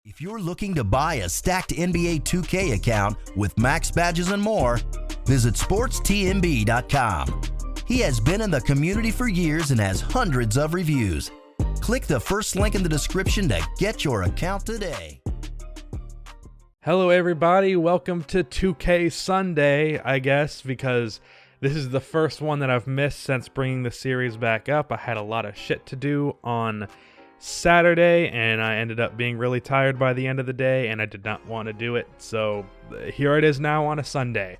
If you're looking to buy a stacked NBA 2K account with max badges and more, visit sportstmb.com. He has been in the community for years and has hundreds of reviews. Click the first link in the description to get your account today. Hello everybody, welcome to 2K Sunday, I guess, because this is the first one that I've missed since bringing the series back up. I had a lot of shit to do on Saturday, and I ended up being really tired by the end of the day, and I did not want to do it, so here it is now on a Sunday.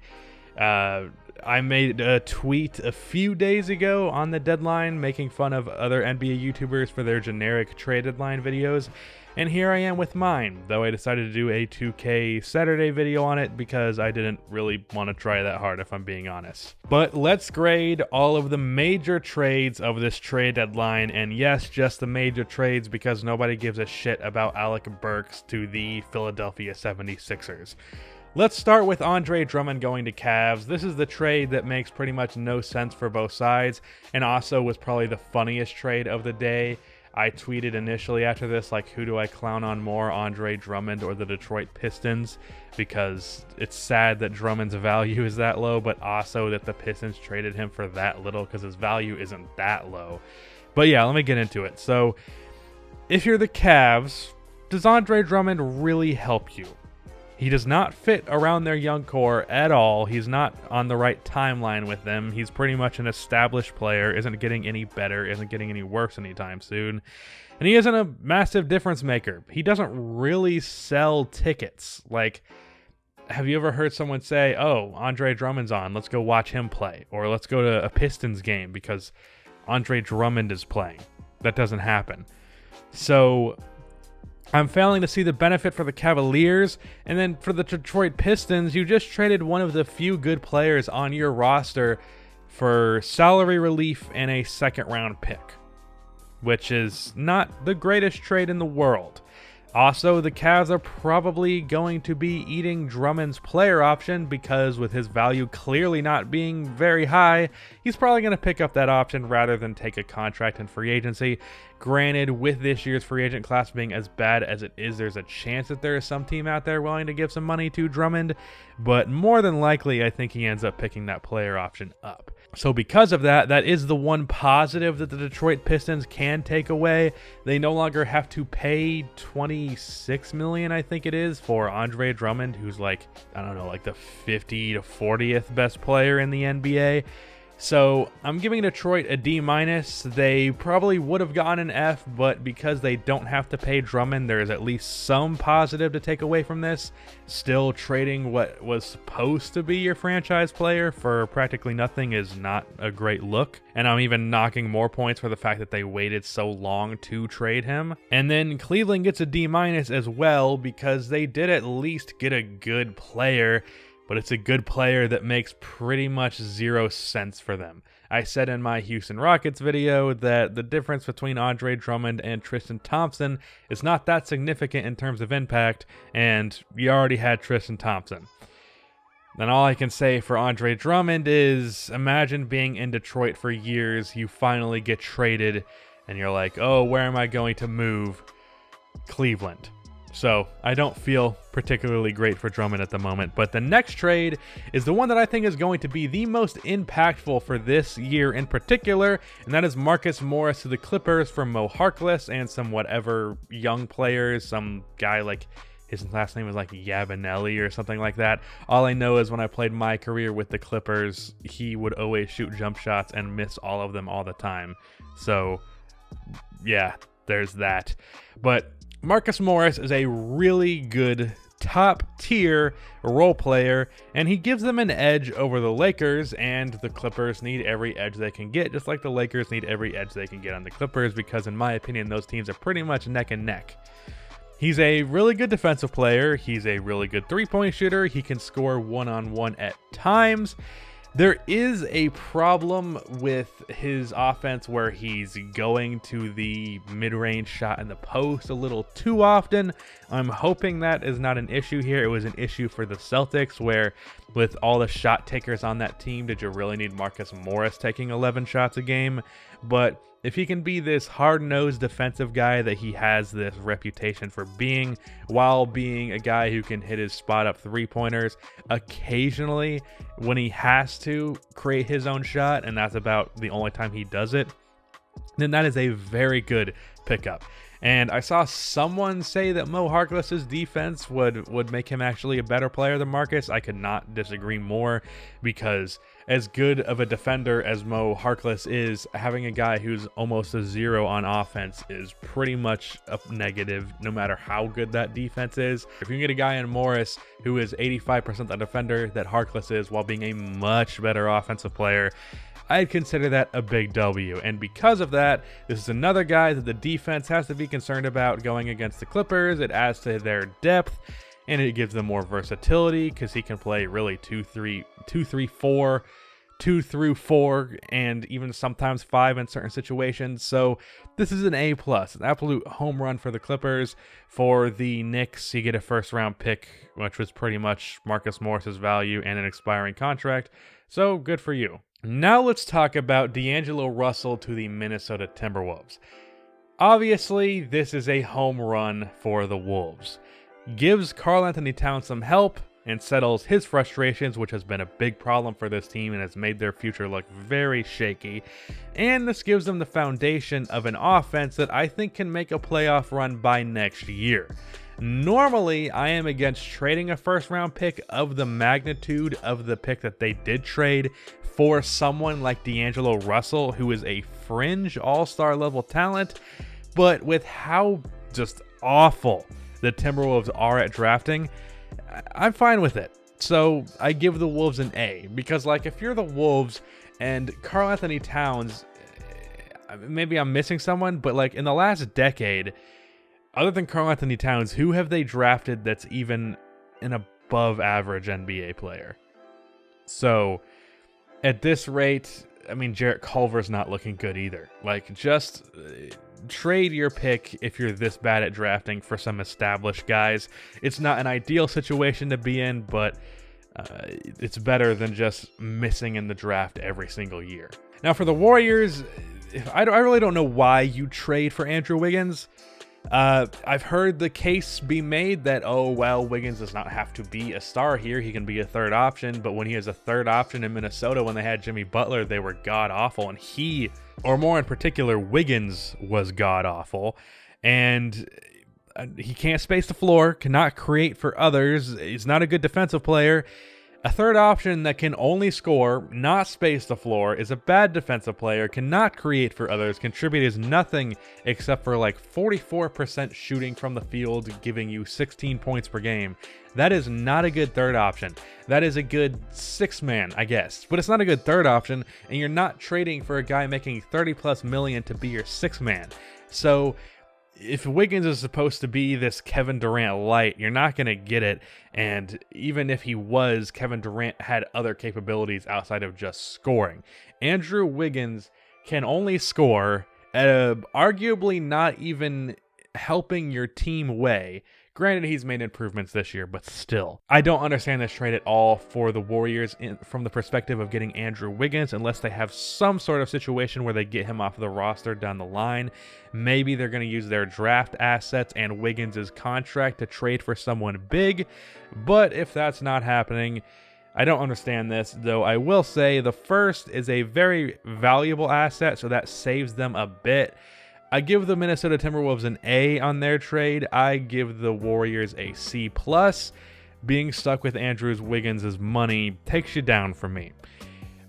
I made a tweet a few days ago on the deadline making fun of other NBA YouTubers for their generic trade deadline videos, and here I am with mine, though I decided to do a 2K Saturday video on it because I didn't really want to try that hard, if I'm being honest. But let's grade all of the major trades of this trade deadline, and yes, just the major trades because nobody gives a shit about Alec Burks to the Philadelphia 76ers. Let's start with Andre Drummond going to Cavs. This is the trade that makes pretty much no sense for both sides, and also was probably the funniest trade of the day. I tweeted initially after this, like, who do I clown on more, Andre Drummond or the Detroit Pistons? Because it's sad that Drummond's value is that low, but also that the Pistons traded him for that little because his value isn't that low. But yeah, let me get into it. So, if you're the Cavs, does Andre Drummond really help you? He does not fit around their young core at all. He's not on the right timeline with them. He's pretty much an established player, isn't getting any better, isn't getting any worse anytime soon. And he isn't a massive difference maker. He doesn't really sell tickets. Like, have you ever heard someone say, oh, Andre Drummond's on, let's go watch him play. Or let's go to a Pistons game because Andre Drummond is playing. That doesn't happen. So I'm failing to see the benefit for the Cavaliers, and then for the Detroit Pistons, you just traded one of the few good players on your roster for salary relief and a second-round pick, which is not the greatest trade in the world. Also, the Cavs are probably going to be eating Drummond's player option because with his value clearly not being very high, he's probably going to pick up that option rather than take a contract in free agency. Granted, with this year's free agent class being as bad as it is, there's a chance that there is some team out there willing to give some money to Drummond, but more than likely, I think he ends up picking that player option up. So because of that, that is the one positive that the Detroit Pistons can take away. They no longer have to pay $26 million, I think it is, for Andre Drummond, who's like, I don't know, like the 50 to 40th best player in the NBA. So I'm giving Detroit a D-. They probably would have gotten an F, but because they don't have to pay Drummond, there is at least some positive to take away from this. Still, trading what was supposed to be your franchise player for practically nothing is not a great look. And I'm even knocking more points for the fact that they waited so long to trade him. And then Cleveland gets a D- as well because they did at least get a good player, but it's a good player that makes pretty much zero sense for them. I said in my Houston Rockets video that the difference between Andre Drummond and Tristan Thompson is not that significant in terms of impact, and you already had Tristan Thompson. Then all I can say for Andre Drummond is imagine being in Detroit for years, you finally get traded, and you're like, oh, where am I going to move? Cleveland. So I don't feel particularly great for Drummond at the moment, but the next trade is the one that I think is going to be the most impactful for this year in particular, and that is Marcus Morris to the Clippers for Mo Harkless and some whatever young players, some guy like his last name is like Yabanelli or something like that. All I know is when I played my career with the Clippers, he would always shoot jump shots and miss all of them all the time. So yeah, there's that. But Marcus Morris is a really good top-tier role player, and he gives them an edge over the Lakers, and the Clippers need every edge they can get, just like the Lakers need every edge they can get on the Clippers, because in my opinion, those teams are pretty much neck and neck. He's a really good defensive player. He's a really good three-point shooter. He can score one-on-one at times. There is a problem with his offense where he's going to the mid-range shot in the post a little too often. I'm hoping that is not an issue here. It was an issue for the Celtics where with all the shot takers on that team, did you really need Marcus Morris taking 11 shots a game? But if he can be this hard-nosed defensive guy that he has this reputation for being, while being a guy who can hit his spot-up three-pointers occasionally when he has to create his own shot, and that's about the only time he does it, then that is a very good pickup. And I saw someone say that Mo Harkless's defense would make him actually a better player than Marcus. I could not disagree more, because as good of a defender as Mo Harkless is, having a guy who's almost a zero on offense is pretty much a negative, no matter how good that defense is. If you can get a guy in Morris who is 85% the defender that Harkless is, while being a much better offensive player, I'd consider that a big W. And because of that, this is another guy that the defense has to be concerned about going against the Clippers. It adds to their depth, and it gives them more versatility, because he can play really 2-3-4, 2-4, and even sometimes 5 in certain situations. So this is an A+, an absolute home run for the Clippers. For the Knicks, you get a first-round pick, which was pretty much Marcus Morris's value, and an expiring contract. So good for you. Now let's talk about D'Angelo Russell to the Minnesota Timberwolves. Obviously, this is a home run for the Wolves. Gives Karl-Anthony Towns some help and settles his frustrations, which has been a big problem for this team and has made their future look very shaky. And this gives them the foundation of an offense that I think can make a playoff run by next year. Normally, I am against trading a first-round pick of the magnitude of the pick that they did trade for someone like D'Angelo Russell, who is a fringe all-star level talent, but with how just awful the Timberwolves are at drafting, I'm fine with it. So I give the Wolves an A, because like, if you're the Wolves and Karl-Anthony Towns, maybe I'm missing someone, but like in the last decade, other than Karl-Anthony Towns, who have they drafted that's even an above average NBA player? So at this rate, I mean, Jarrett Culver's not looking good either. Like, just trade your pick if you're this bad at drafting for some established guys. It's not an ideal situation to be in, but it's better than just missing in the draft every single year. Now for the Warriors, I really don't know why you trade for Andrew Wiggins. I've heard the case be made that, oh, well, Wiggins does not have to be a star here. He can be a third option. But when he was a third option in Minnesota, when they had Jimmy Butler, they were god-awful. And he, or more in particular, Wiggins was god-awful. And he can't space the floor, cannot create for others. He's not a good defensive player. A third option that can only score, not space the floor, is a bad defensive player, cannot create for others, contributes nothing except for like 44% shooting from the field, giving you 16 points per game. That is not a good third option. That is a good six-man, I guess. But it's not a good third option, and you're not trading for a guy making 30+ million to be your six-man. So if Wiggins is supposed to be this Kevin Durant light, you're not going to get it. And even if he was, Kevin Durant had other capabilities outside of just scoring. Andrew Wiggins can only score at a arguably not even helping your team way. Granted, he's made improvements this year, but still. I don't understand this trade at all for the Warriors from the perspective of getting Andrew Wiggins, unless they have some sort of situation where they get him off the roster down the line. Maybe they're going to use their draft assets and Wiggins' contract to trade for someone big. But if that's not happening, I don't understand this, though I will say the first is a very valuable asset, so that saves them a bit. I give the Minnesota Timberwolves an A on their trade. I give the Warriors a C+. Being stuck with Andrew Wiggins' money takes you down for me.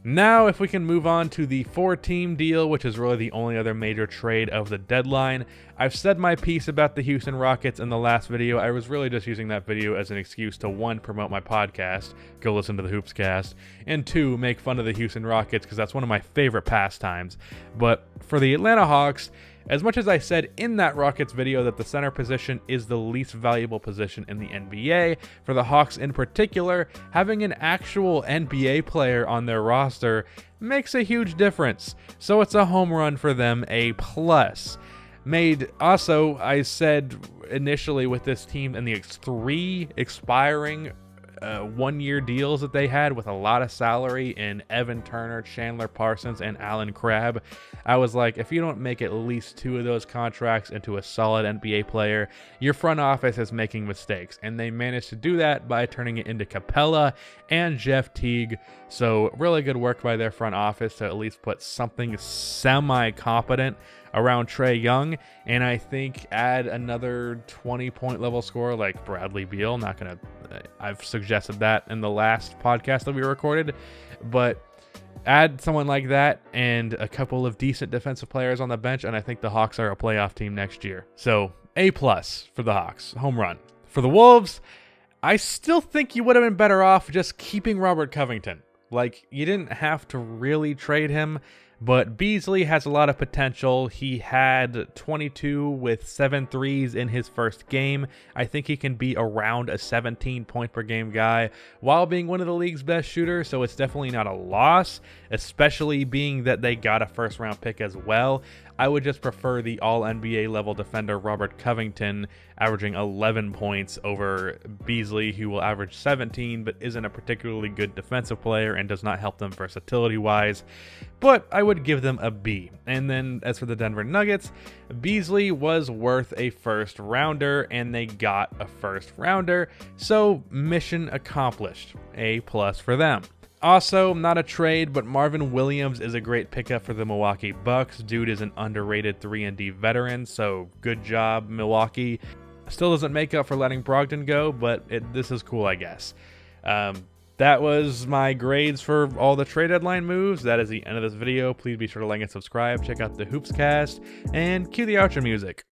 Now, if we can move on to the 4-team deal, which is really the only other major trade of the deadline. I've said my piece about the Houston Rockets in the last video. I was really just using that video as an excuse to, 1, promote my podcast, go listen to the Hoopscast, and 2, make fun of the Houston Rockets, because that's one of my favorite pastimes. But for the Atlanta Hawks, as much as I said in that Rockets video that the center position is the least valuable position in the NBA, for the Hawks in particular, having an actual NBA player on their roster makes a huge difference. So it's a home run for them, A+. I said initially with this team and the 3 expiring 1-year deals that they had with a lot of salary in Evan Turner, Chandler Parsons, and Alan Crabb. I was like, if you don't make at least 2 of those contracts into a solid NBA player, your front office is making mistakes. And they managed to do that by turning it into Capella and Jeff Teague. So really good work by their front office to at least put something semi-competent around Trae Young, and I think add another 20-point level scorer like Bradley Beal. I've suggested that in the last podcast that we recorded, but add someone like that and a couple of decent defensive players on the bench, and I think the Hawks are a playoff team next year. So A+ for the Hawks, home run. For the Wolves, I still think you would have been better off just keeping Robert Covington. Like, you didn't have to really trade him, but Beasley has a lot of potential. He had 22 with 7 threes in his first game. I think he can be around a 17-point-per-game guy while being one of the league's best shooters, so it's definitely not a loss, especially being that they got a first-round pick as well. I would just prefer the all-NBA level defender Robert Covington averaging 11 points over Beasley, who will average 17 but isn't a particularly good defensive player and does not help them versatility-wise. But I would give them a B. And then as for the Denver Nuggets, Beasley was worth a first-rounder and they got a first-rounder, so mission accomplished. A+ for them. Also, not a trade, but Marvin Williams is a great pickup for the Milwaukee Bucks. Dude is an underrated 3-and-D veteran, so good job, Milwaukee. Still doesn't make up for letting Brogdon go, but this is cool, I guess. That was my grades for all the trade deadline moves. That is the end of this video. Please be sure to like and subscribe. Check out the Hoopscast, and cue the outro music.